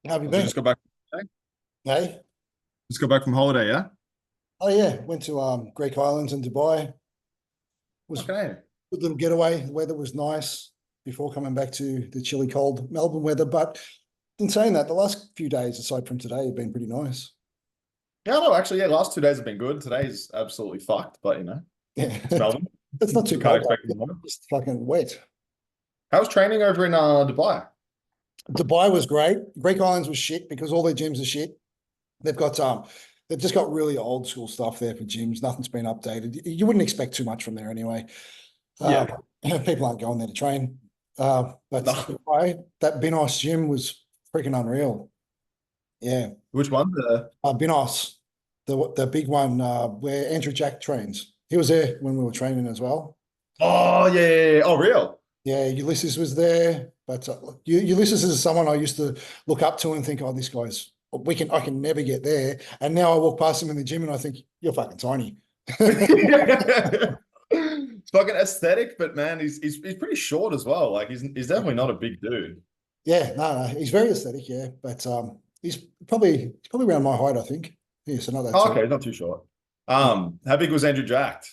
How have you Also, been? just got back. Hey? Just got back from holiday, yeah. Oh yeah, went to Greek Islands and Dubai. Was a Okay. good little getaway. The weather was nice before coming back to the chilly cold Melbourne weather. But in saying that, the last few days, aside from today, have been pretty nice. Yeah, no, actually, yeah. Last 2 days have been good. Today's absolutely fucked, but Yeah, it's Melbourne. it's not too You can't bad expect though. more. Just fucking wet. How's training over in Dubai? Dubai was great. Greek Islands was shit because all their gyms are shit. They've got they've just got really old school stuff there for gyms. Nothing's been updated. You wouldn't expect too much from there anyway. Uh, Yeah. people aren't going there to train. But No. that Binos gym was freaking unreal. Yeah. Which one? Binos, the big one where Andrew Jack trains. He was there when we were training as well. Oh, yeah, yeah, yeah. Oh, real? Yeah, Ulysses was there, but Ulysses is someone I used to look up to and think, oh, this guy's I can never get there. And now I walk past him in the gym and I think you're fucking tiny. It's fucking aesthetic, but man, he's pretty short as well. Like he's definitely not a big dude. Yeah, no, he's very aesthetic, yeah, but he's probably around my height, I think. Yeah, so not that Oh, tall. okay, not too short. How big was Andrew Jacked?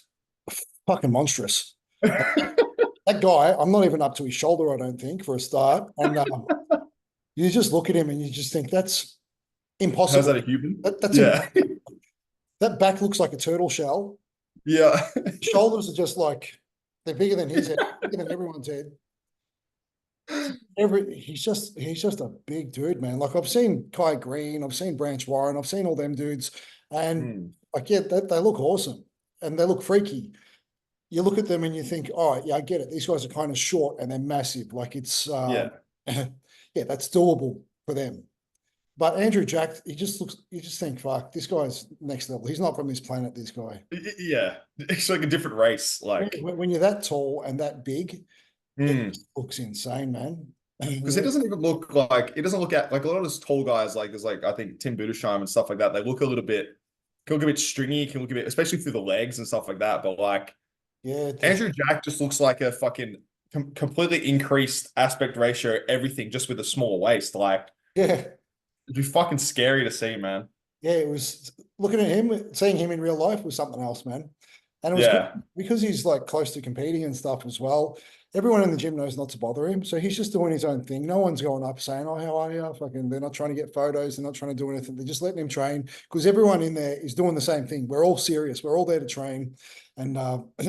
Fucking monstrous. That guy, I'm not even up to his shoulder, I don't think, for a start. And you just look at him and you just think that's How's that impossible. a human? That's Yeah. impossible. That back looks like a turtle shell. Yeah. Shoulders are just like they're bigger than his head, bigger than everyone's head. He's just a big dude, man. Like I've seen Kai Green, I've seen Branch Warren, I've seen all them dudes, and Hmm. like yeah, they look awesome and they look freaky. You look at them and you think, oh yeah, I get it. These guys are kind of short and they're massive. Like it's Yeah. yeah, that's doable for them. But Andrew Jack, he just looks, you just think, fuck, this guy's next level. He's not from this planet, this guy. Yeah. It's like a different race. Like, When you're that tall and that big, it because just looks insane, man. it doesn't even look like it doesn't look at like a lot of those tall guys, like there's like I think Tim Budesheim and stuff like that. They look a little bit can look a bit stringy, can look a bit, especially through the legs and stuff like that. But like Yeah, Andrew Jack just looks like a fucking completely increased aspect ratio, everything just with a smaller waist. Like yeah, it'd be fucking scary to see, man. yeah. It was looking at him, seeing him in real life was something else, man. And it was good Yeah. because he's like close to competing and stuff as well. Everyone in the gym knows not to bother him, so he's just doing his own thing. No one's going up saying, "Oh, how are you?" Fucking, they're not trying to get photos. They're not trying to do anything. They're just letting him train because everyone in there is doing the same thing. We're all serious. We're all there to train, and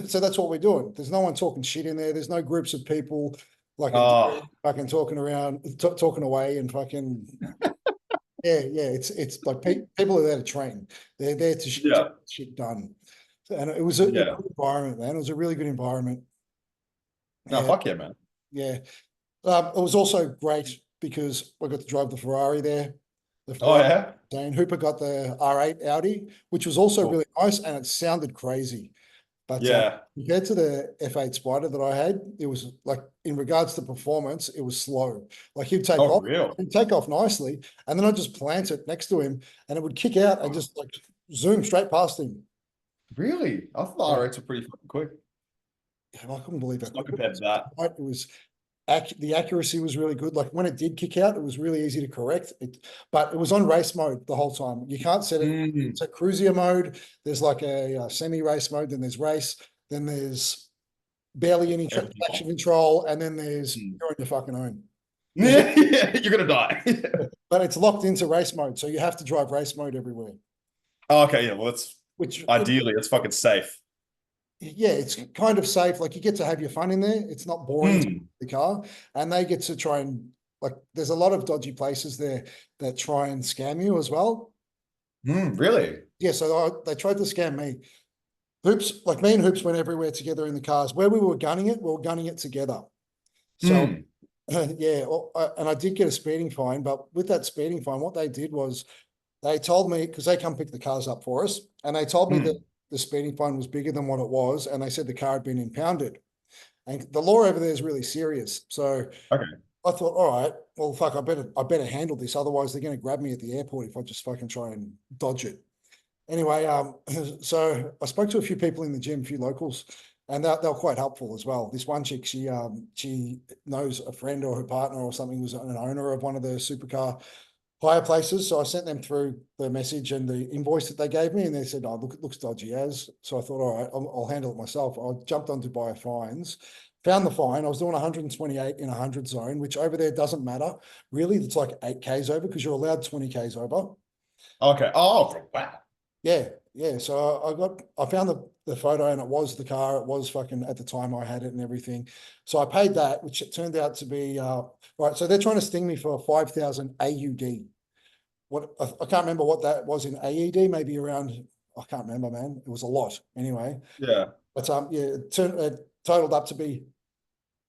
so that's what we're doing. There's no one talking shit in there. There's no groups of people like a deer Oh, fucking talking around, talking away, and fucking yeah, yeah. It's like people are there to train. They're there to get yeah. shit done. And it was a Yeah. good environment, man. It was a really good environment. No, Yeah, fuck yeah, man. yeah. It was also great because I got to drive the Ferrari there. The Oh Ferrari, yeah. and Hooper got the R8 Audi, which was also Cool. really nice, and it sounded crazy. But Yeah. compared to the F8 Spider that I had, it was like in regards to performance, it was slow. Like Oh, real. he'd take off nicely, and then I'd just plant it next to him, and it would kick out and just like zoom straight past him. Really? I thought the Yeah, R8s were pretty fucking quick. I couldn't believe how Just not quick it compared to was. that. It was the accuracy was really good. Like when it did kick out, it was really easy to correct. But it was on race mode the whole time. You can't set it. Mm. It's a cruiser mode. There's like a semi-race mode. Then there's race. Then there's barely any Everything traction off. control, and then there's Mm. you're on your fucking own. There's Yeah, yeah, you're gonna die. but it's locked into race mode, so you have to drive race mode everywhere. Oh, okay, yeah, well, that's Which ideally it's fucking safe. yeah, it's kind of safe. Like you get to have your fun in there. It's not boring to Mm. the car, and they get to try and like. There's a lot of dodgy places there that try and scam you as well. Mm, really? Yeah, so they tried to scam me. Hoops, like me and Hoops went everywhere together in the cars. Where we were gunning it together. So Mm. yeah, and I did get a speeding fine, but with that speeding fine, what they did was they told me because they come pick the cars up for us, and they told me that Mm. the speeding fine was bigger than what it was, and they said the car had been impounded. And the law over there is really serious. So Okay. I thought, all right, well, fuck, I better handle this. Otherwise, they're going to grab me at the airport if I just fucking try and dodge it. Anyway, so I spoke to a few people in the gym, a few locals, and they're quite helpful as well. This one chick, she knows a friend or her partner or something was an owner of one of the supercar higher places. So I sent them through the message and the invoice that they gave me, and they said, "Oh, look, it looks dodgy as." So I thought, all right, I'll handle it myself. I jumped on Dubai Fines, found the fine. I was doing 128 in 100 zone, which over there doesn't matter. Really, it's like 8Ks over because you're allowed 20Ks over. Okay. Oh, wow. Yeah, yeah. So I found the photo and it was the car. It was fucking at the time I had it and everything. So I paid that, which it turned out to be right. So they're trying to sting me for 5,000 AUD. What I can't remember what that was in AED. Maybe around, I can't remember, man. It was a lot anyway. Yeah. But yeah, it totaled up to be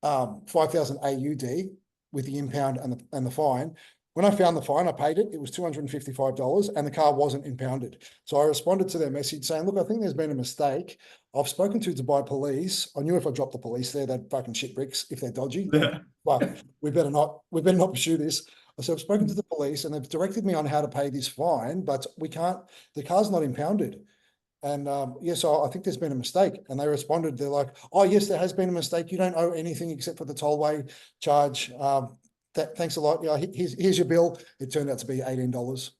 5,000 AUD with the impound and the fine. When I found the fine, I paid it. It was $255 and the car wasn't impounded. So I responded to their message saying, look, I think there's been a mistake. I've spoken to Dubai police. I knew if I dropped the police there, they'd fucking shit bricks if they're dodgy. Yeah. But we better not pursue this. So I've spoken to the police and they've directed me on how to pay this fine, but we can't, the car's not impounded. And yes, I think there's been a mistake. And they responded, they're like, oh, yes, there has been a mistake. You don't owe anything except for the tollway charge. Thanks a lot. Yeah, here's your bill. It turned out to be $18.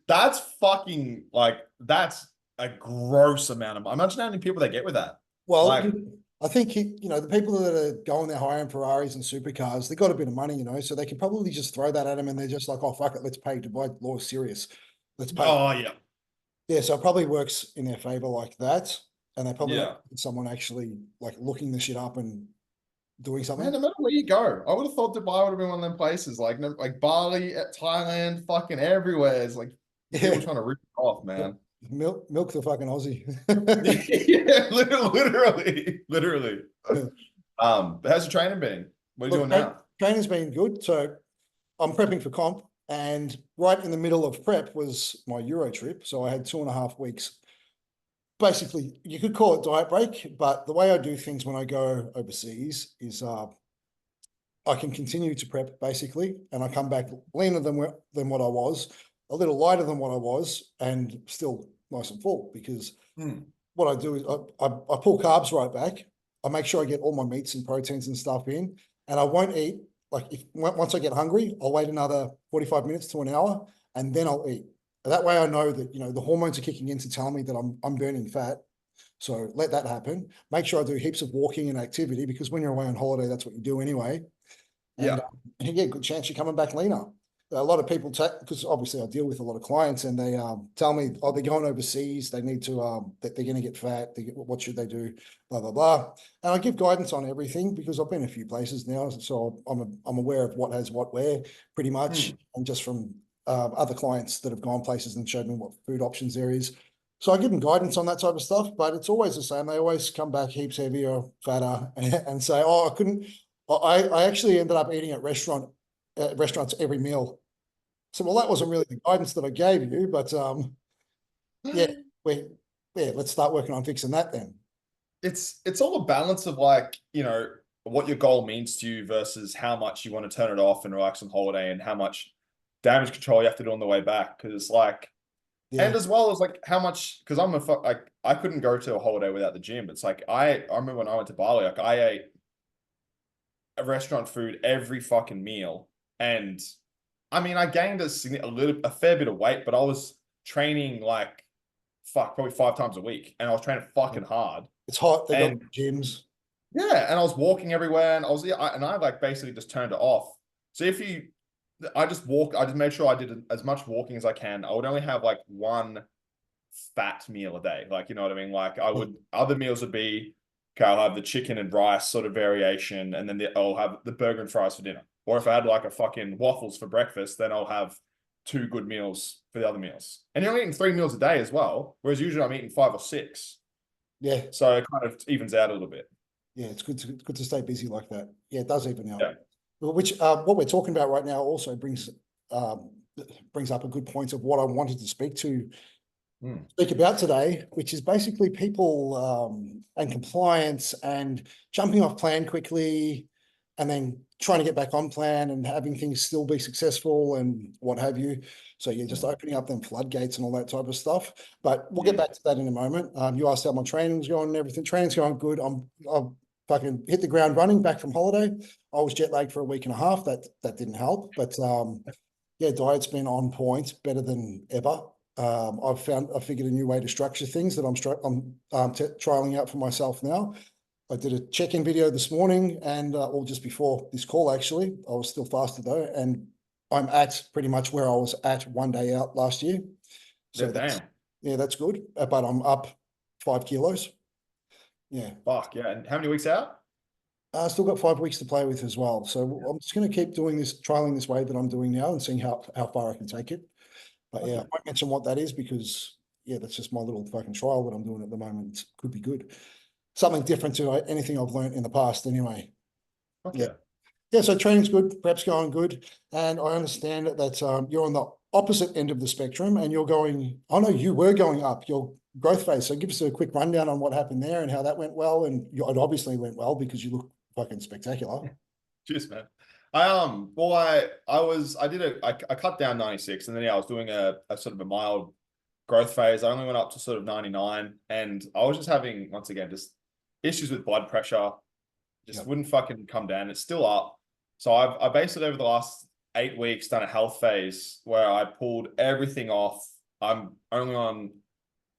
That's fucking like, that's a gross amount of, imagine how many people they get with that. Well, Like, I think, the people that are going there hiring Ferraris and supercars, they got a bit of money, so they can probably just throw that at them and they're just like, oh, fuck it, let's pay. Dubai law is serious. Let's pay. oh yeah. Yeah, so it probably works in their favor like that. And they probably Yeah. need someone actually like looking the shit up and doing something. Man, no matter where you go, I would have thought Dubai would have been one of them places, like Bali, Thailand, fucking everywhere. It's like people trying to rip it off, man. Milk the fucking Aussie. Yeah, literally. How's your training been? What are you doing now? Training's been good. So I'm prepping for comp, and right in the middle of prep was my Euro trip. So I had 2.5 weeks. Basically, you could call it diet break, but the way I do things when I go overseas is I can continue to prep basically, and I come back leaner than what I was, a little lighter than what I was, and still nice and full. Because what I do is I pull carbs right back. I make sure I get all my meats and proteins and stuff in, and I won't eat. Like once I get hungry, I'll wait another 45 minutes to an hour, and then I'll eat. That way I know that, the hormones are kicking in to tell me that I'm burning fat. So let that happen. Make sure I do heaps of walking and activity, because when you're away on holiday, that's what you do anyway. And, Yeah. and good chance you're coming back leaner. A lot of people because obviously I deal with a lot of clients, and they tell me, oh, they're going overseas. They need to, that they're going to get fat. What should they do? Blah, blah, blah. And I give guidance on everything because I've been a few places now. So I'm aware of what has what where pretty much. And just from other clients that have gone places and showed me what food options there is. So I give them guidance on that type of stuff, but it's always the same. They always come back heaps heavier, fatter, and say, oh, I couldn't. I actually ended up eating at restaurants every meal. So, well, that wasn't really the guidance that I gave you, but yeah, let's start working on fixing that then. It's all a balance of like, what your goal means to you versus how much you want to turn it off and relax on holiday, and how much damage control you have to do on the way back. Because like, and as well as like how much, because I couldn't go to a holiday without the gym. It's like, I remember when I went to Bali, like I ate a restaurant food every fucking meal. And I mean, I gained a fair bit of weight, but I was training like, probably 5 times a week. And I was training fucking hard. It's hot. They got gyms. Yeah. And I was walking everywhere, and I like basically just turned it off. So I just made sure I did as much walking as I can. I would only have like one fat meal a day. Like, you know what I mean? Like other meals would be, okay, I'll have the chicken and rice sort of variation, and then I'll have the burger and fries for dinner. Or if I had like a fucking waffles for breakfast, then I'll have 2 good meals for the other meals. And you're eating 3 meals a day as well, whereas usually I'm eating 5 or 6. Yeah. So it kind of evens out a little bit. Yeah, it's good to stay busy like that. Yeah, it does even out. Yeah. Which what we're talking about right now also brings up a good point of what I wanted to speak about today, which is basically people and compliance and jumping off plan quickly and then trying to get back on plan and having things still be successful and what have you. So you're just opening up them floodgates and all that type of stuff. But we'll get back to that in a moment. You asked how my training's going and everything. Training's going good. fucking hit the ground running back from holiday. I was jet lagged for a week and a half. That didn't help, but yeah, diet's been on point, better than ever. I figured a new way to structure things that I'm trialing out for myself now. I did a check-in video this morning and or just before this call, actually. I was still fasted though, and I'm at pretty much where I was at one day out last year. So Damn. yeah, that's good. But I'm up 5 kilos. Yeah. Fuck yeah. And how many weeks out? I still got 5 weeks to play with as well. So I'm just going to keep doing this, trialing this way that I'm doing now and seeing how far I can take it. But yeah, I won't mention what that is because yeah, that's just my little fucking trial that I'm doing at the moment. It could be good. Something different to anything I've learned in the past anyway. Okay. Yeah, so training's good, prep's going good. And I understand that you're on the opposite end of the spectrum and you're going, I know you were going up your growth phase. So give us a quick rundown on what happened there and how that went well. And it obviously went well because you look fucking spectacular. Cheers, man. I cut down 96 and then yeah, I was doing a sort of a mild growth phase. I only went up to sort of 99 and I was just having, once again, just issues with blood pressure. Just wouldn't fucking come down. It's still up. So I basically over the last 8 weeks done a health phase where I pulled everything off. I'm only on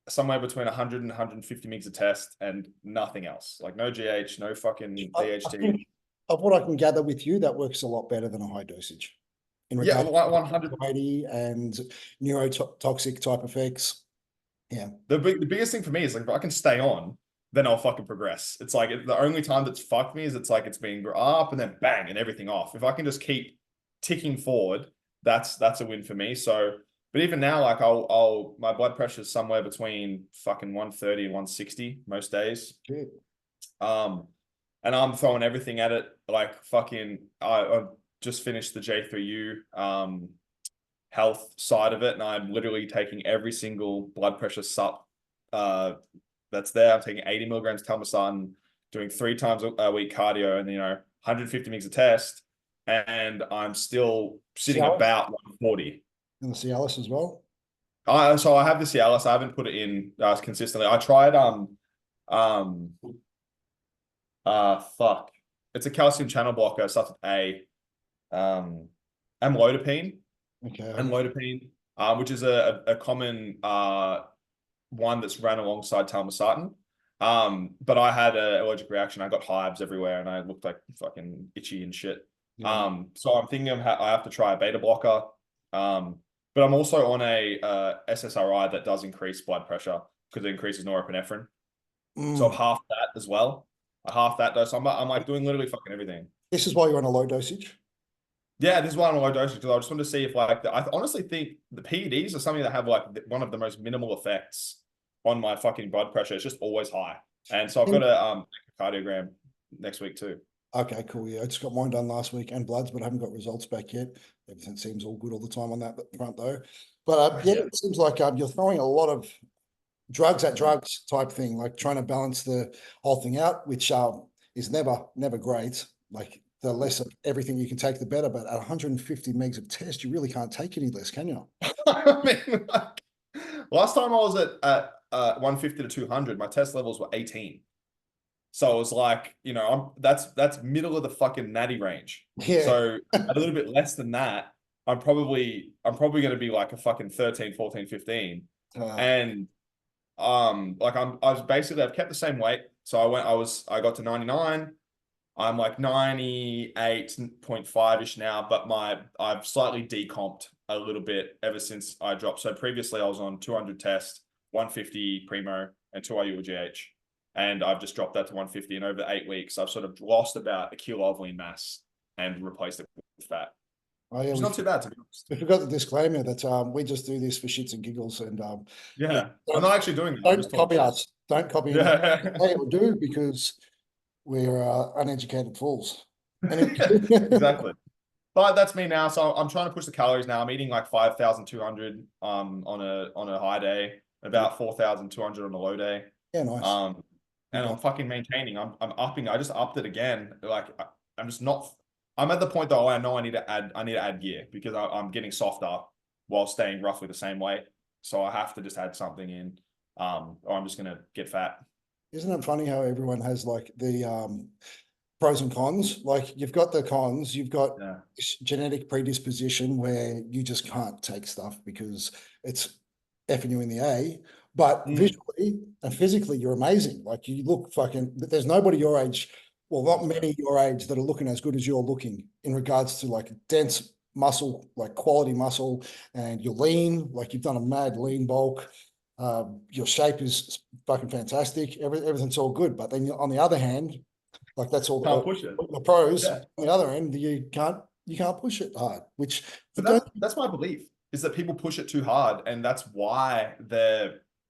somewhere between 100 and 150 mgs a test and nothing else. Like no GH, no fucking DHT. Of what I can gather with you, that works a lot better than a high dosage. In Yeah, regard 100. to anxiety and neurotoxic type effects. Yeah. The biggest thing for me is like if I can stay on, then I'll fucking progress. It's like the only time that's fucked me is it's like it's being up and then bang and everything off. If I can just keep ticking forward, that's a win for me. So, but even now, like my blood pressure is somewhere between fucking 130 and 160 most days. Good. And I'm throwing everything at it. Like fucking, I just finished the J3U health side of it, and I'm literally taking every single blood pressure sup that's there. I'm taking 80 milligrams telmisartan, doing 3 times a week cardio, and 150 mgs a test, and I'm still sitting Cialis? about 140. And the Cialis as well. So I have the Cialis. I haven't put it in consistently. I tried fuck. It's a calcium channel blocker, starts with A. Amlodipine. Okay. Amlodipine, which is a common one that's ran alongside telmisartan. But I had an allergic reaction. I got hives everywhere and I looked like fucking itchy and shit. Yeah. So I'm thinking I have to try a beta blocker. But I'm also on a SSRI that does increase blood pressure because it increases norepinephrine. So I'm half that as well. I half that dose. I'm like doing literally fucking everything. This is why you're on a low dosage. Yeah, this is why I'm on a low dosage because I just want to see if like I honestly think the PEDs are something that have like one of the most minimal effects on my fucking blood pressure. It's just always high. And so I've got a cardiogram next week too. Okay, cool. Yeah, I just got mine done last week and bloods, but I haven't got results back yet. Everything seems all good all the time on that front though. But yeah, it seems like you're throwing a lot of drugs at drugs type thing, like trying to balance the whole thing out, which is never great. Like the less of everything you can take, the better. But at 150 megs of test, you really can't take any less, can you? I mean, like, last time I was at 150 to 200, my test levels were 18. So it was like, that's middle of the fucking natty range. Yeah. So a little bit less than that, I'm probably going to be like a fucking 13, 14, 15. And I've kept the same weight. So I got to 99. I'm like 98.5-ish now, but I've slightly decomped a little bit ever since I dropped. So previously I was on 200 test, 150 primo and 2 IU GH. And I've just dropped that to 150. And over 8 weeks, I've sort of lost about a kilo of lean mass and replaced it with fat. Oh, yeah, it's not too bad, to be honest. We forgot the disclaimer that we just do this for shits and giggles. And yeah, I'm not actually doing that. Don't copy us. Don't copy yeah. Hey, we do because we're uneducated fools. Exactly. But that's me now. So I'm trying to push the calories now. I'm eating like 5,200 on a high day, about 4,200 on a low day. Yeah, nice. And I'm fucking maintaining. I'm upping. I just upped it again. Like I'm just not. I'm at the point though. I know I need to add gear because I'm getting softer while staying roughly the same weight. So I have to just add something in, or I'm just gonna get fat. Isn't it funny how everyone has like the pros and cons? Like you've got the cons, you've got Yeah. this genetic predisposition where you just can't take stuff because it's effing you in the A. But Mm. visually and physically, you're amazing. Like you look fucking. There's nobody your age, well, not many your age that are looking as good as you're looking in regards to like dense muscle, like quality muscle, and you're lean. Like you've done a mad lean bulk. Your shape is fucking fantastic. Everything's all good. But then on the other hand, like that's Can't all push it. the pros. Yeah. On the other end, you can't push it hard, which I But don't. that's my belief is that people push it too hard, and that's why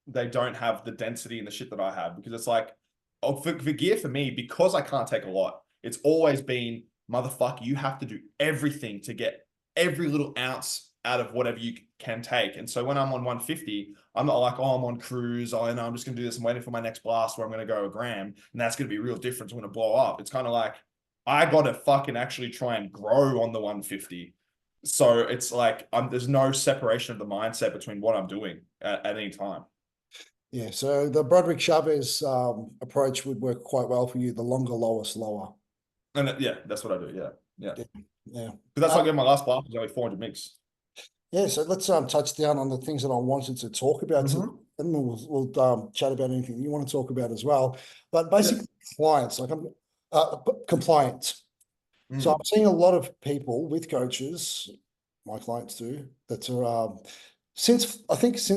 they don't have the density and the shit that I have, because it's like, oh, for gear for me, because I can't take a lot, it's always been, motherfucker, you have to do everything to get every little ounce out of whatever you can take. And so when I'm on 150, I'm not like, oh, I'm on cruise, oh, and I'm just gonna do this, I'm waiting for my next blast where I'm gonna go a gram, and that's gonna be a real difference, I'm gonna blow up. It's kind of like, I gotta fucking actually try and grow on the 150. So it's like there's no separation of the mindset between what I'm doing at any time. Yeah, so the Broderick Chavez approach would work quite well for you. The longer, lower, slower. And yeah, that's what I do. Yeah, yeah. Yeah. Because that's like my last blast was only 400 mix. Yeah, so let's touch down on the things that I wanted to talk about, Mhm. and we'll chat about anything you want to talk about as well. But basically, clients, like compliance. So Mm. I'm seeing a lot of people with coaches, my clients do, that are since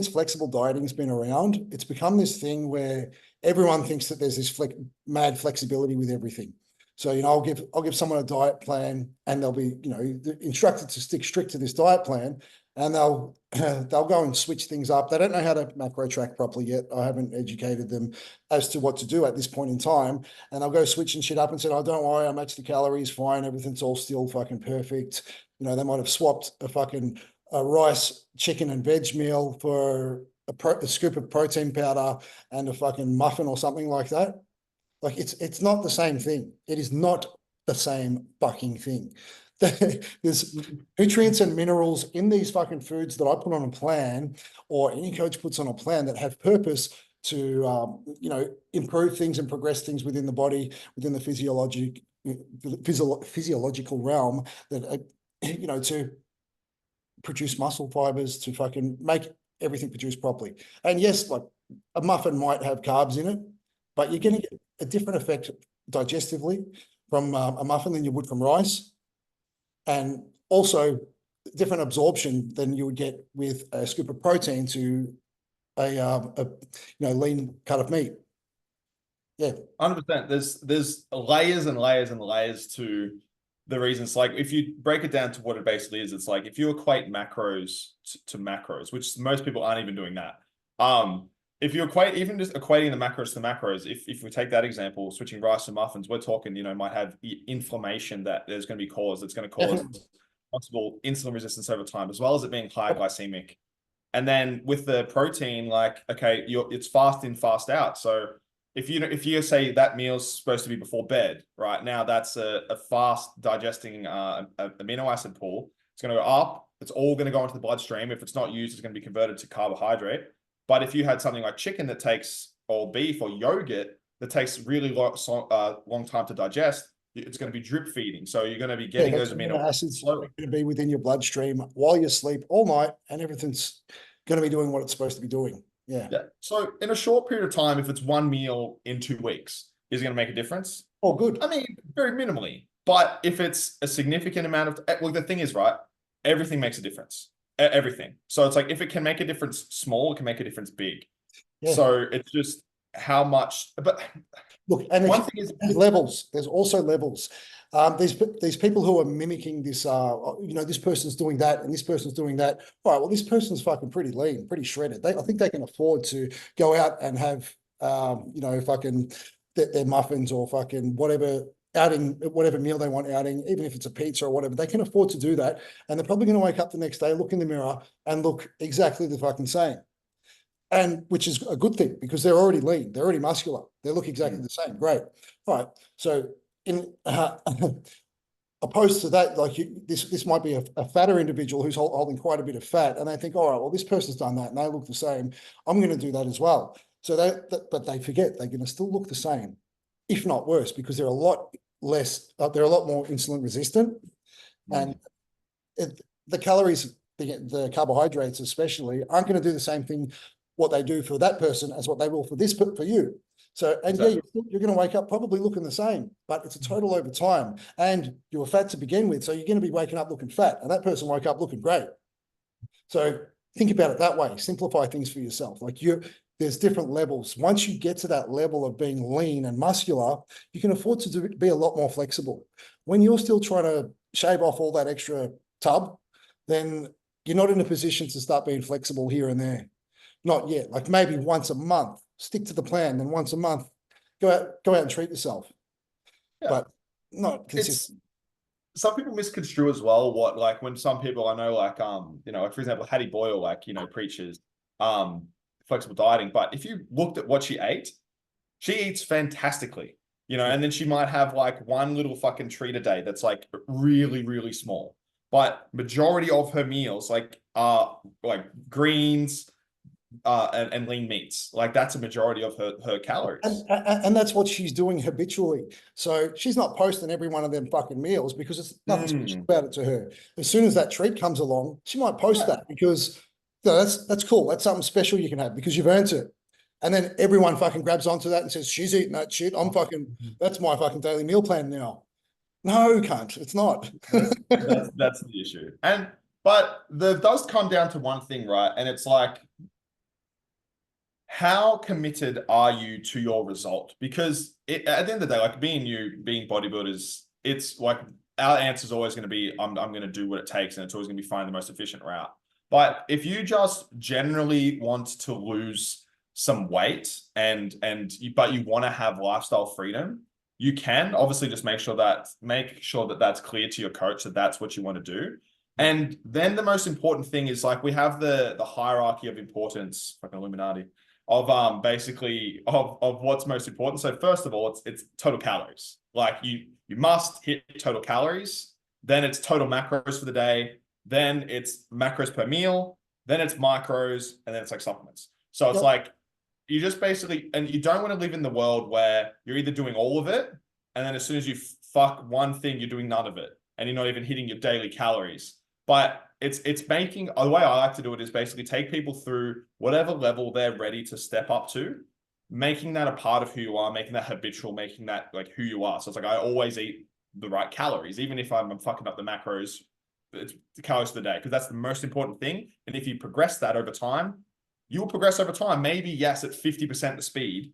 flexible dieting's been around, it's become this thing where everyone thinks that there's this mad flexibility with everything. So, I'll give someone a diet plan and they'll be, instructed to stick strict to this diet plan, and they'll they'll go and switch things up. They don't know how to macro track properly yet. I haven't educated them as to what to do at this point in time. And they'll go switching shit up and say, oh, don't worry, I match the calories fine. Everything's all still fucking perfect. They might have swapped a rice, chicken, and veg meal for a scoop of protein powder and a fucking muffin or something like that. Like it's not the same thing. It is not the same fucking thing. There's nutrients and minerals in these fucking foods that I put on a plan, or any coach puts on a plan, that have purpose to improve things and progress things within the body, within the physiological realm, that to produce muscle fibers, to fucking make everything produce properly. And yes, like a muffin might have carbs in it, but you're going to get a different effect digestively from a muffin than you would from rice, and also different absorption than you would get with a scoop of protein to a lean cut of meat. Yeah. 100%. There's layers and layers and layers to the reasons. Like if you break it down to what it basically is, it's like if you equate macros to macros, which most people aren't even doing that. If you equate, even just equating the macros to macros, if we take that example, switching rice to muffins, we're talking, might have inflammation that there's going to be caused. That's going to cause possible insulin resistance over time, as well as it being high glycemic. And then with the protein, like, okay, it's fast in, fast out. So if you say that meal's supposed to be before bed, right now, that's a fast digesting amino acid pool. It's going to go up. It's all going to go into the bloodstream. If it's not used, it's going to be converted to carbohydrate. But if you had something like chicken that takes, or beef or yogurt that takes really long time to digest, it's going to be drip feeding. So you're going to be getting those amino acids are going to be within your bloodstream while you sleep all night, and everything's going to be doing what it's supposed to be doing. Yeah. Yeah. So in a short period of time, if it's one meal in 2 weeks, is it going to make a difference? Oh, good. I mean, very minimally. But if it's a significant amount of, well, the thing is, right, everything makes a difference. Everything. So it's like if it can make a difference small, it can make a difference big. Yeah. So it's just how much. But look, and one thing is, there's levels. There's also levels. These people who are mimicking this, this person's doing that and this person's doing that. All right, well, this person's fucking pretty lean, pretty shredded. I think they can afford to go out and have, fucking their muffins or fucking whatever outing, whatever meal they want outing, even if it's a pizza or whatever. They can afford to do that, and they're probably going to wake up the next day, look in the mirror, and look exactly the fucking same. And which is a good thing, because they're already lean, they're already muscular, they look exactly the same. Great. All right. So in opposed to that, like this might be a fatter individual who's holding quite a bit of fat, and they think, all right, well, this person's done that and they look the same, I'm going to do that as well. So but they forget they're going to still look the same, if not worse, because they're a lot less, they're a lot more insulin resistant. And the calories, the carbohydrates especially, aren't going to do the same thing what they do for that person as what they will for you. So, and Exactly. yeah, you're going to wake up probably looking the same, but it's a total over time. And you were fat to begin with, so you're going to be waking up looking fat, and that person woke up looking great. So think about it that way. Simplify things for yourself. Like there's different levels. Once you get to that level of being lean and muscular, you can afford to be a lot more flexible. When you're still trying to shave off all that extra tub, then you're not in a position to start being flexible here and there. Not yet. Like maybe once a month, stick to the plan. Then once a month, go out and treat yourself. Yeah. But not consistent. Some people misconstrue as well what, like, when some people I know, like, you know, like, for example, Hattie Boyle, like, you know, preaches flexible dieting, but if you looked at what she eats fantastically, you know, and then she might have like one little fucking treat a day that's like really, really small, but majority of her meals like are like greens and lean meats. Like that's a majority of her calories. And that's what she's doing habitually. So she's not posting every one of them fucking meals because it's nothing special about it to her. As soon as that treat comes along, she might post that because that's cool. That's something special you can have because you've earned it. And then everyone fucking grabs onto that and says, she's eating that shit. That's my fucking daily meal plan now. No, cunt, it's not. That's the issue. But there does come down to one thing, right? And it's like, how committed are you to your result? Because at the end of the day, like being bodybuilders, it's like our answer is always going to be, I'm going to do what it takes, and it's always going to be finding the most efficient route. But if you just generally want to lose some weight but you want to have lifestyle freedom, you can obviously just make sure that that's clear to your coach that that's what you want to do. And then the most important thing is like we have the hierarchy of importance, fucking Illuminati, of basically of what's most important. So first of all, it's total calories. Like you must hit total calories, then it's total macros for the day, then it's macros per meal, then it's micros, and then it's like supplements. So it's like you just basically, and you don't want to live in the world where you're either doing all of it, and then as soon as you fuck one thing, you're doing none of it, and you're not even hitting your daily calories. But it's making, the way I like to do it is basically take people through whatever level they're ready to step up to, making that a part of who you are, making that habitual, making that like who you are. So it's like I always eat the right calories, even if I'm fucking up the macros, it's the calories for the day, because that's the most important thing. And if you progress that over time, you will progress over time. Maybe, yes, at 50% the speed,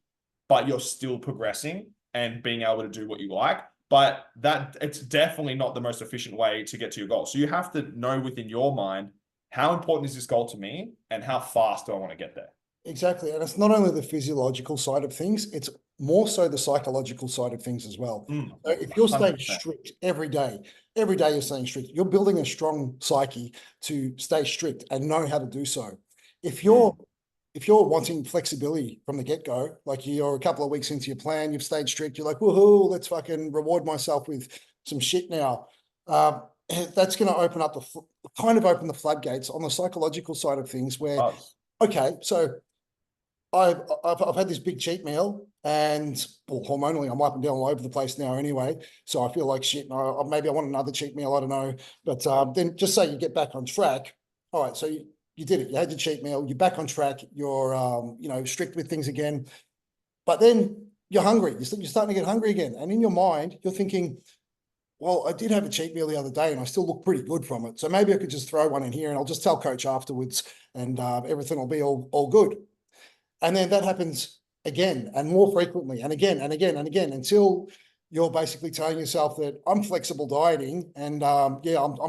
but you're still progressing and being able to do what you like. But that it's definitely not the most efficient way to get to your goal. So you have to know within your mind, how important is this goal to me and how fast do I want to get there? Exactly. And it's not only the physiological side of things, it's more so the psychological side of things as well. So if you're staying 100%. strict every day you're staying strict, you're building a strong psyche to stay strict and know how to do so. If you're wanting flexibility from the get-go, like you're a couple of weeks into your plan, you've stayed strict, you're like, woohoo, let's fucking reward myself with some shit now. That's going to open the floodgates on the psychological side of things where, okay, so I've had this big cheat meal and hormonally I'm up and down all over the place now anyway. So I feel like shit. And maybe I want another cheat meal. I don't know. But then just say you get back on track. All right. So you did it. You had your cheat meal. You're back on track. You're, strict with things again. But then you're hungry. You're starting to get hungry again. And in your mind, you're thinking, well, I did have a cheat meal the other day and I still look pretty good from it. So maybe I could just throw one in here and I'll just tell coach afterwards and everything will be all good. And then that happens again and more frequently and again and again and again until you're basically telling yourself that I'm flexible dieting and I'm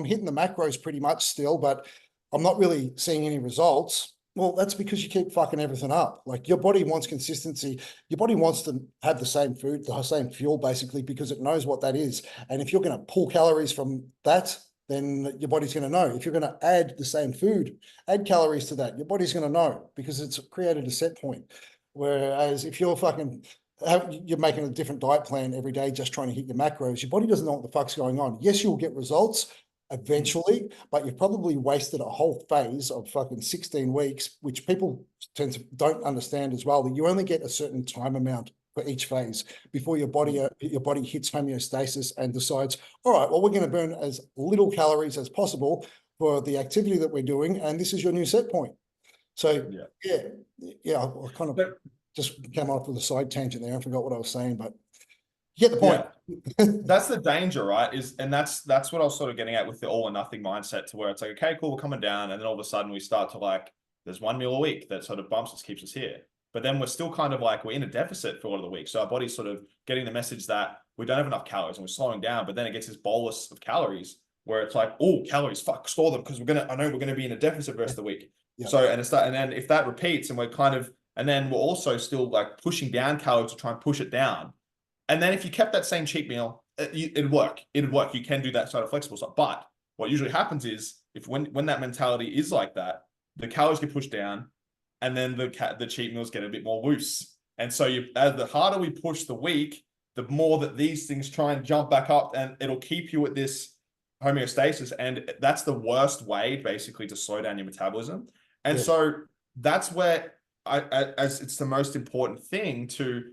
hitting the macros pretty much still, but I'm not really seeing any results. Well, that's because you keep fucking everything up. Like your body wants consistency. Your body wants to have the same food, the same fuel, basically, because it knows what that is. And if you're going to pull calories from that, then your body's going to know. If you're going to add the same food, add calories to that, your body's going to know because it's created a set point. Whereas if you're you're making a different diet plan every day, just trying to hit your macros, your body doesn't know what the fuck's going on. Yes, you'll get results eventually, but you've probably wasted a whole phase of fucking 16 weeks, which people don't understand as well, that you only get a certain time amount for each phase before your body hits homeostasis and decides, all right, well, we're going to burn as little calories as possible for the activity that we're doing, and this is your new set point. So yeah, I kind of just came off with a side tangent there. I forgot what I was saying, but you get the point. That's the danger, right? And that's what I was sort of getting at with the all or nothing mindset, to where it's like, okay, cool, we're coming down, and then all of a sudden we start to like, there's 1 meal a week that sort of bumps us, keeps us here. But then we're still kind of like, we're in a deficit for a lot of the week. So our body's sort of getting the message that we don't have enough calories and we're slowing down, but then it gets this bolus of calories where it's like, oh, calories, fuck, store them, because I know we're gonna be in a deficit the rest of the week. Yeah. So, and then if that repeats, and we're kind of, and then we're also still like pushing down calories to try and push it down. And then if you kept that same cheat meal, it'd work. It'd work. You can do that sort of flexible stuff. But what usually happens is, when that mentality is like that, the calories get pushed down, and then the cheat meals get a bit more loose. And so as the harder we push the week, the more that these things try and jump back up, and it'll keep you at this homeostasis. And that's the worst way, basically, to slow down your metabolism. And so that's where as it's the most important thing to,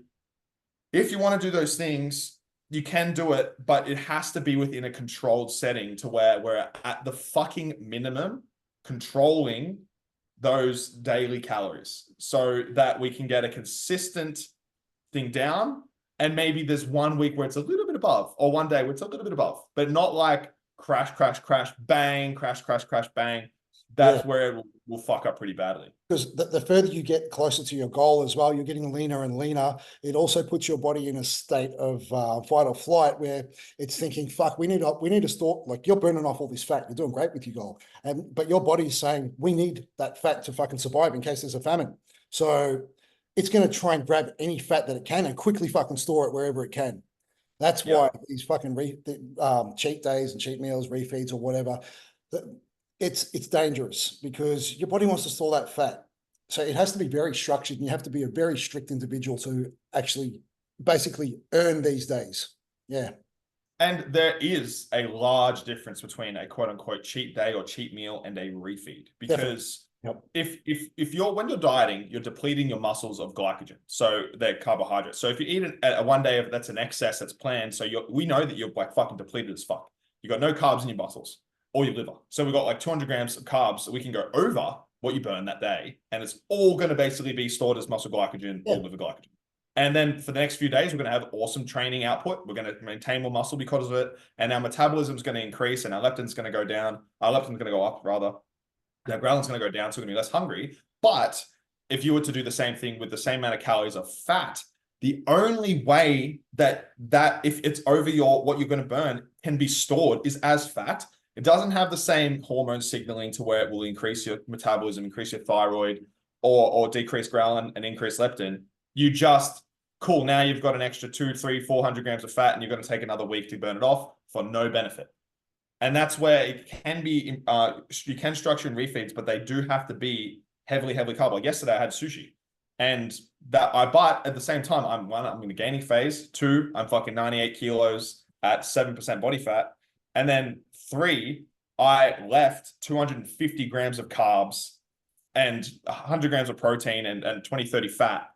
if you want to do those things, you can do it, but it has to be within a controlled setting, to where we're at the fucking minimum controlling those daily calories, so that we can get a consistent thing down. And maybe there's 1 week where it's a little bit above, or 1 day where it's a little bit above, but not like crash, crash, crash, bang, crash, crash, crash, bang. That's where it will fuck up pretty badly. Because the further you get closer to your goal as well, you're getting leaner and leaner. It also puts your body in a state of fight or flight, where it's thinking, fuck, we need to store, like, you're burning off all this fat. You're doing great with your goal. But your body's saying, we need that fat to fucking survive in case there's a famine. So it's going to try and grab any fat that it can and quickly fucking store it wherever it can. That's why these fucking cheat days and cheat meals, refeeds or whatever, it's dangerous, because your body wants to store that fat. So it has to be very structured, and you have to be a very strict individual to actually basically earn these days. Yeah. And there is a large difference between a quote unquote cheat day or cheat meal and a refeed, because if you're, when you're dieting, you're depleting your muscles of glycogen. So they're carbohydrates. So if you eat a 1 day that's an excess that's planned, so we know that you're like fucking depleted as fuck. You got no carbs in your muscles or your liver. So we've got like 200 grams of carbs, so we can go over what you burn that day, and it's all going to basically be stored as muscle glycogen or liver glycogen. And then for the next few days, we're going to have awesome training output. We're going to maintain more muscle because of it, and our metabolism is going to increase, and our leptin's going to go down. Our leptin's going to go up, rather. Our ghrelin's going to go down, so we're going to be less hungry. But if you were to do the same thing with the same amount of calories of fat, the only way that if it's over what you're going to burn can be stored is as fat. It doesn't have the same hormone signaling to where it will increase your metabolism, increase your thyroid, or decrease ghrelin and increase leptin. You just, cool, now you've got an extra 200, 300, 400 grams of fat, and you're going to take another week to burn it off for no benefit. And that's where it can be, you can structure in refeeds, but they do have to be heavily carb. Like yesterday I had sushi, and but at the same time, I'm in a gaining phase. 2, I'm fucking 98 kilos at 7% body fat. And then 3, I left 250 grams of carbs and 100 grams of protein and 20, 30 fat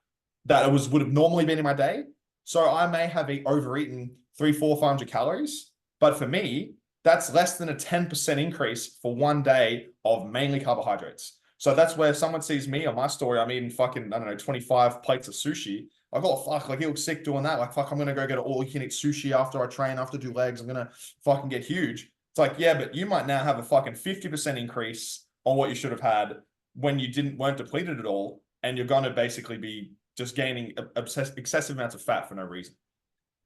that would have normally been in my day. So I may have overeaten 300, 400, 500 calories, but for me, that's less than a 10% increase for 1 day of mainly carbohydrates. So that's where if someone sees me on my story, I'm eating fucking, I don't know, 25 plates of sushi. I go, oh, fuck, like he looks sick doing that. Like, fuck, I'm going to go get an all-you-can-eat sushi after I train, after I do legs. I'm going to fucking get huge. It's like, yeah, but you might now have a fucking 50% increase on what you should have had when you weren't depleted at all. And you're going to basically be just gaining excessive amounts of fat for no reason.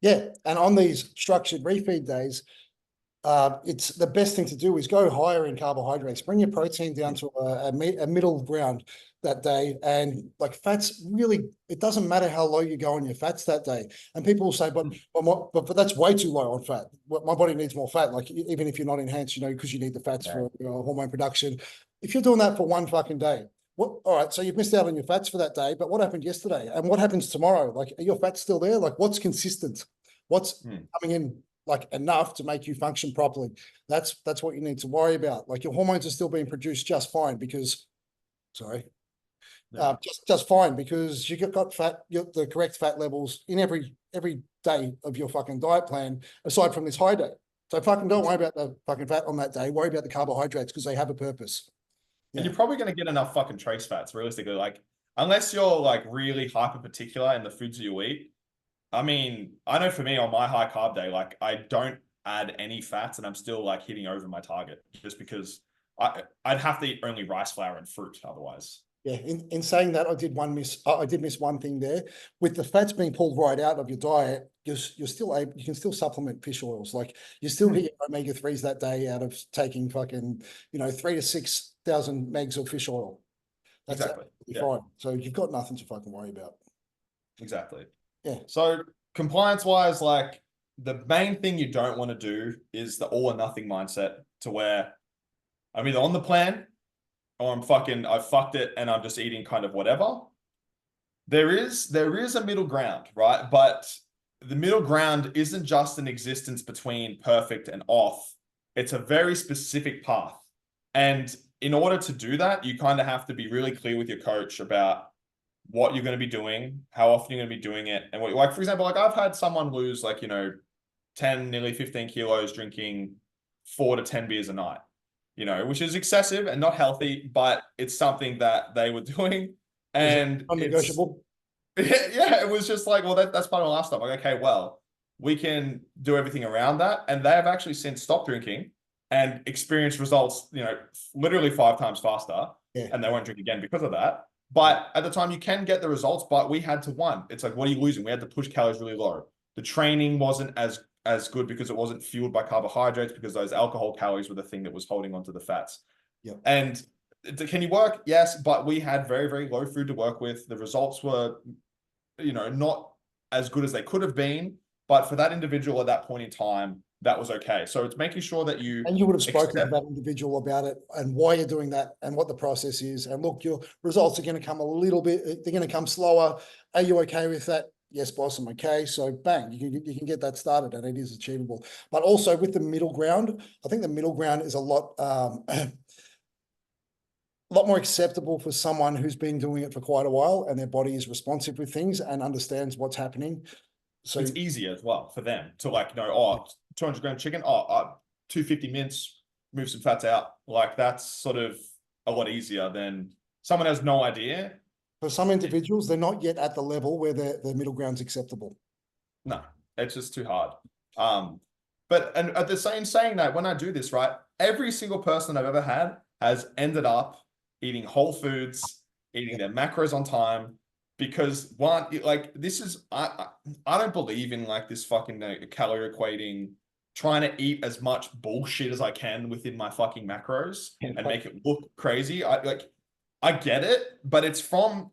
Yeah. And on these structured refeed days, it's the best thing to do is go higher in carbohydrates, bring your protein down to a middle ground that day. And like fats, really, it doesn't matter how low you go on your fats that day. And people will say, but that's way too low on fat. My body needs more fat. Like even if you're not enhanced, because you need the fats for hormone production. If you're doing that for 1 fucking day, all right, so you've missed out on your fats for that day, but what happened yesterday? And what happens tomorrow? Like, are your fats still there? Like, what's consistent? What's coming in like enough to make you function properly. That's what you need to worry about. Like your hormones are still being produced just fine because, sorry, Yeah. just fine because you got the correct fat levels in every day of your fucking diet plan, aside from this high day. So fucking don't worry about the fucking fat on that day. Worry about the carbohydrates because they have a purpose. And Yeah. you're probably going to get enough fucking trace fats, realistically. Like, unless you're like really hyper particular in the foods that you eat. I mean, I know for me on my high carb day, like I don't add any fats and I'm still like hitting over my target just because I'd have to eat only rice flour and fruit otherwise. Yeah, in saying that, I did miss one thing there. With the fats being pulled right out of your diet, you're still able, you can still supplement fish oils. Like you still get your omega-3s that day out of taking fucking, 3 to 6,000 megs of fish oil. That's Exactly. Yeah, fine. So you've got nothing to fucking worry about. exactly. Yeah. So compliance wise, like the main thing you don't want to do is the all or nothing mindset to where I'm either on the plan or I fucked it and I'm just eating kind of whatever. There is a middle ground, right? But the middle ground isn't just an existence between perfect and off. It's a very specific path. And in order to do that, you kind of have to be really clear with your coach about what you're going to be doing, how often you're going to be doing it. And like, for example, like I've had someone lose like, 10, nearly 15 kilos drinking 4 to 10 beers a night, which is excessive and not healthy, but it's something that they were doing. And it's, Non-negotiable. yeah, it was just like, well, that's part of my lifestyle. Like, okay, well, we can do everything around that. And they have actually since stopped drinking and experienced results, literally 5 times faster. Yeah. And they won't drink again because of that. But at the time, you can get the results, but we had to one. It's like, what are you losing? We had to push calories really low. The training wasn't as good because it wasn't fueled by carbohydrates because those alcohol calories were the thing that was holding onto the fats. Yeah. And can you work? Yes, but we had very, very low food to work with. The results were, not as good as they could have been. But for that individual at that point in time, that was okay. So it's making sure that you And you would have spoken to that individual about it and why you're doing that and what the process is. And look, your results are going to come a little bit, they're going to come slower. Are you okay with that? Yes, boss, I'm okay. So bang, you can get that started and it is achievable. But also with the middle ground, I think the middle ground is a lot more acceptable for someone who's been doing it for quite a while and their body is responsive with things and understands what's happening. So it's easier as well for them to 200 gram chicken, 250 mince, move some fats out. Like that's sort of a lot easier than someone has no idea. For some individuals, they're not yet at the level where the middle ground's acceptable. No, it's just too hard. But at the same saying that when I do this, right, every single person I've ever had has ended up eating whole foods, eating their macros on time. Because one, like this is, I don't believe in like this fucking calorie equating, trying to eat as much bullshit as I can within my fucking macros and make it look crazy. I get it, but it's from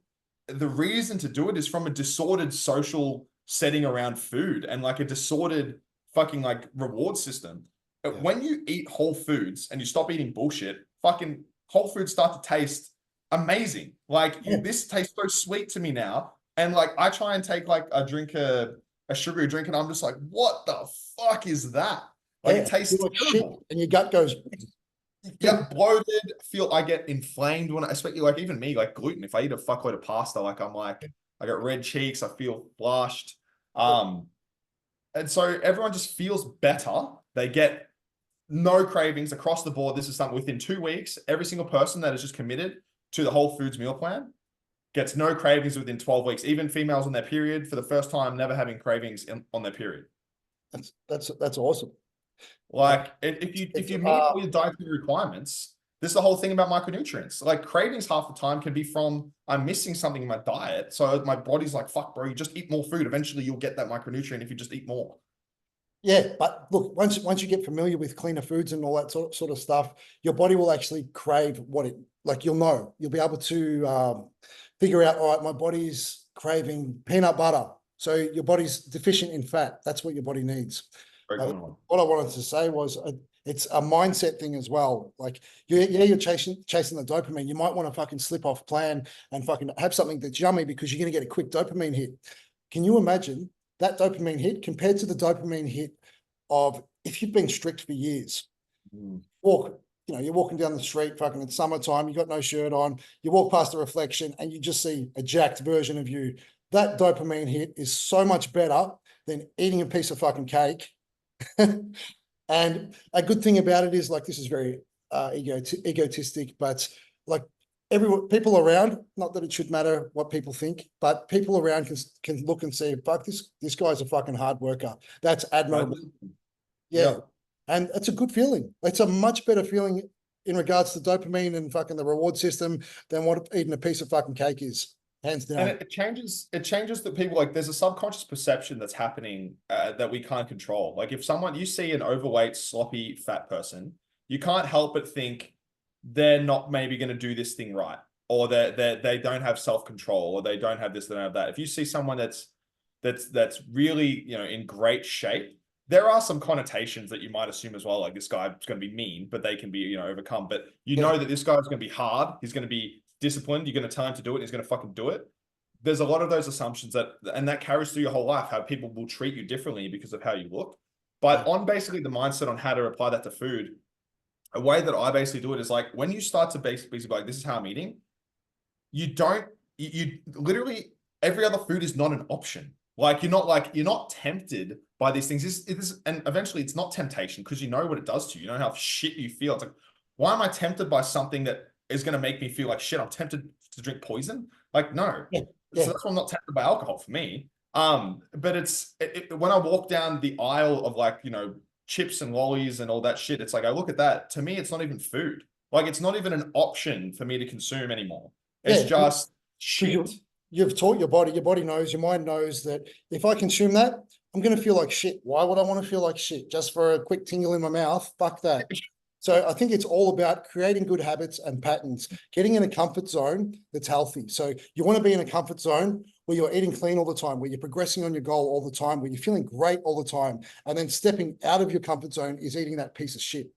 the reason to do it is from a disordered social setting around food and like a disordered fucking like reward system. Yeah. When you eat whole foods and you stop eating bullshit, fucking whole foods start to taste amazing. Like this tastes so sweet to me now. And like I try and take like a sugary drink and I'm just like, what the fuck is that? Like it tastes like shit and your gut goes. Yeah, bloated. I get inflamed when especially like even me, like gluten. If I eat a fuckload of pasta, like I'm like, I got red cheeks, I feel flushed. And so everyone just feels better. They get no cravings across the board. This is something within 2 weeks. Every single person that is just committed to the whole foods meal plan gets no cravings within 12 weeks. Even females on their period for the first time, never having cravings on their period. That's awesome. Like if you meet all your dietary requirements, this is the whole thing about micronutrients. Like cravings half the time can be from I'm missing something in my diet. So my body's like, fuck, bro, you just eat more food. Eventually you'll get that micronutrient if you just eat more. Yeah, but look, once you get familiar with cleaner foods and all that sort of stuff, your body will actually crave you'll be able to figure out, all right, my body's craving peanut butter. So your body's deficient in fat. That's what your body needs. What I wanted to say was it's a mindset thing as well. Like you're chasing the dopamine. You might want to fucking slip off plan and fucking have something that's yummy because you're going to get a quick dopamine hit. Can you imagine that dopamine hit compared to the dopamine hit of if you've been strict for years, you're walking down the street, fucking it's summertime, you got no shirt on, you walk past the reflection and you just see a jacked version of you. That dopamine hit is so much better than eating a piece of fucking cake. And a good thing about it is, like, this is very egotistic, but like people around, not that it should matter what people think, but people around can look and see, fuck, this guy's a fucking hard worker. That's admirable. Yeah. And it's a good feeling. It's a much better feeling in regards to dopamine and fucking the reward system than what eating a piece of fucking cake is, hands down. And it changes that people, like, there's a subconscious perception that's happening that we can't control. Like, if you see an overweight, sloppy, fat person, you can't help but think they're not maybe going to do this thing right, or they don't have self-control, or they don't have this, they don't have that. If you see someone that's really, in great shape, there are some connotations that you might assume as well, like this guy's going to be mean, but they can be, overcome. But know that this guy's going to be hard. He's going to be disciplined. You're going to tell him to do it. He's going to fucking do it. There's a lot of those assumptions and that carries through your whole life, how people will treat you differently because of how you look. But on basically the mindset on how to apply that to food, a way that I basically do it is, like, when you start to basically be like, this is how I'm eating, you literally, every other food is not an option. Like, you're not tempted by these things. And eventually it's not temptation, because you know what it does to you. You know how shit you feel. It's like, why am I tempted by something that is going to make me feel like shit? I'm tempted to drink poison. Like, no. Yeah. So that's why I'm not tempted by alcohol for me. But when I walk down the aisle of, like, chips and lollies and all that shit, it's like, I look at that. To me, it's not even food. Like, it's not even an option for me to consume anymore. It's just shit. You've taught your body knows, your mind knows that if I consume that, I'm going to feel like shit. Why would I want to feel like shit? Just for a quick tingle in my mouth? Fuck that. So I think it's all about creating good habits and patterns, getting in a comfort zone that's healthy. So you want to be in a comfort zone where you're eating clean all the time, where you're progressing on your goal all the time, where you're feeling great all the time. And then stepping out of your comfort zone is eating that piece of shit.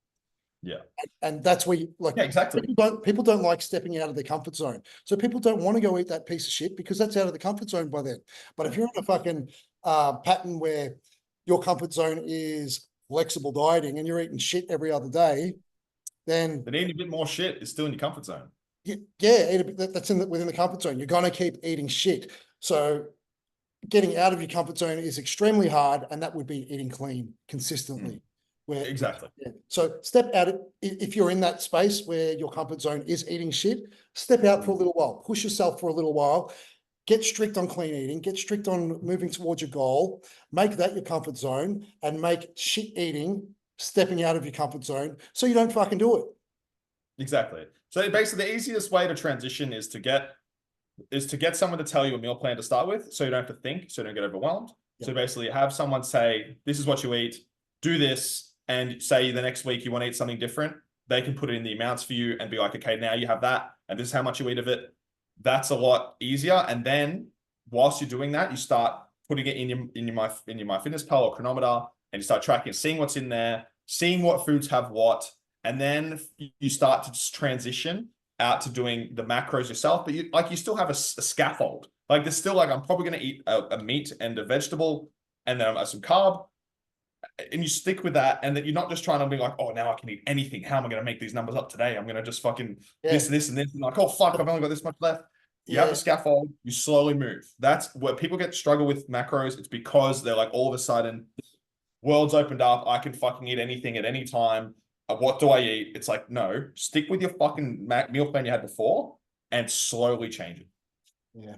Yeah. And that's where exactly. People don't like stepping out of their comfort zone. So people don't want to go eat that piece of shit because that's out of the comfort zone by then. But if you're in a fucking pattern where your comfort zone is flexible dieting and you're eating shit every other day, then eating a bit more shit is still in your comfort zone. Yeah, that's within the comfort zone. You're going to keep eating shit. So getting out of your comfort zone is extremely hard, and that would be eating clean consistently. Exactly. Yeah. So step out. If you're in that space where your comfort zone is eating shit, step out for a little while. Push yourself for a little while. Get strict on clean eating. Get strict on moving towards your goal. Make that your comfort zone, and make shit eating stepping out of your comfort zone so you don't fucking do it. Exactly. So basically, the easiest way to transition is to get someone to tell you a meal plan to start with, so you don't have to think, so you don't get overwhelmed. Yep. So basically, have someone say, "This is what you eat. Do this." And say the next week you want to eat something different, they can put it in the amounts for you and be like, okay, now you have that, and this is how much you eat of it. That's a lot easier. And then whilst you're doing that, you start putting it in your MyFitnessPal or Chronometer, and you start tracking, seeing what's in there, seeing what foods have what, and then you start to just transition out to doing the macros yourself. But you still have a scaffold. Like, there's still, like, I'm probably going to eat a meat and a vegetable, and then some carb. And you stick with that, and that you're not just trying to be like, oh, now I can eat anything. How am I going to make these numbers up today? I'm going to just fucking this, and this, and like, oh, fuck, I've only got this much left. You have a scaffold, you slowly move. That's where people struggle with macros. It's because they're like, all of a sudden, world's opened up. I can fucking eat anything at any time. What do I eat? It's like, no, stick with your fucking meal plan you had before and slowly change it. Yeah.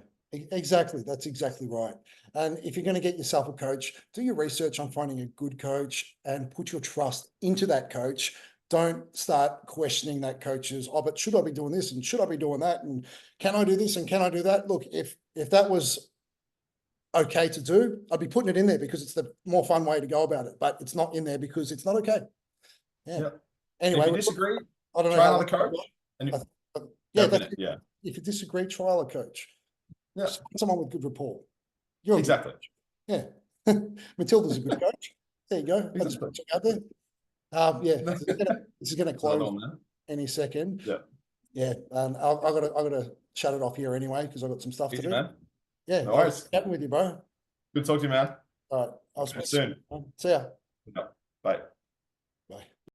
Exactly. That's exactly right. And if you're going to get yourself a coach, do your research on finding a good coach and put your trust into that coach. Don't start questioning that coach's, oh, but should I be doing this and should I be doing that? And can I do this and can I do that? Look, if that was okay to do, I'd be putting it in there because it's the more fun way to go about it, but it's not in there because it's not okay. Yeah. Yep. Anyway, if you disagree, I don't know. Try another coach. If you disagree, trial a coach. Yeah. Someone with good rapport. Exactly. Yeah. Matilda's a good coach. There you go. That's what out there. This is gonna close any second. Yeah. Yeah. And I gotta shut it off here anyway because I've got some stuff to do. Man. Yeah. No worries. Chatting with you, bro. Good talk to you, man. All right. I'll speak soon. See ya. Yeah. Bye.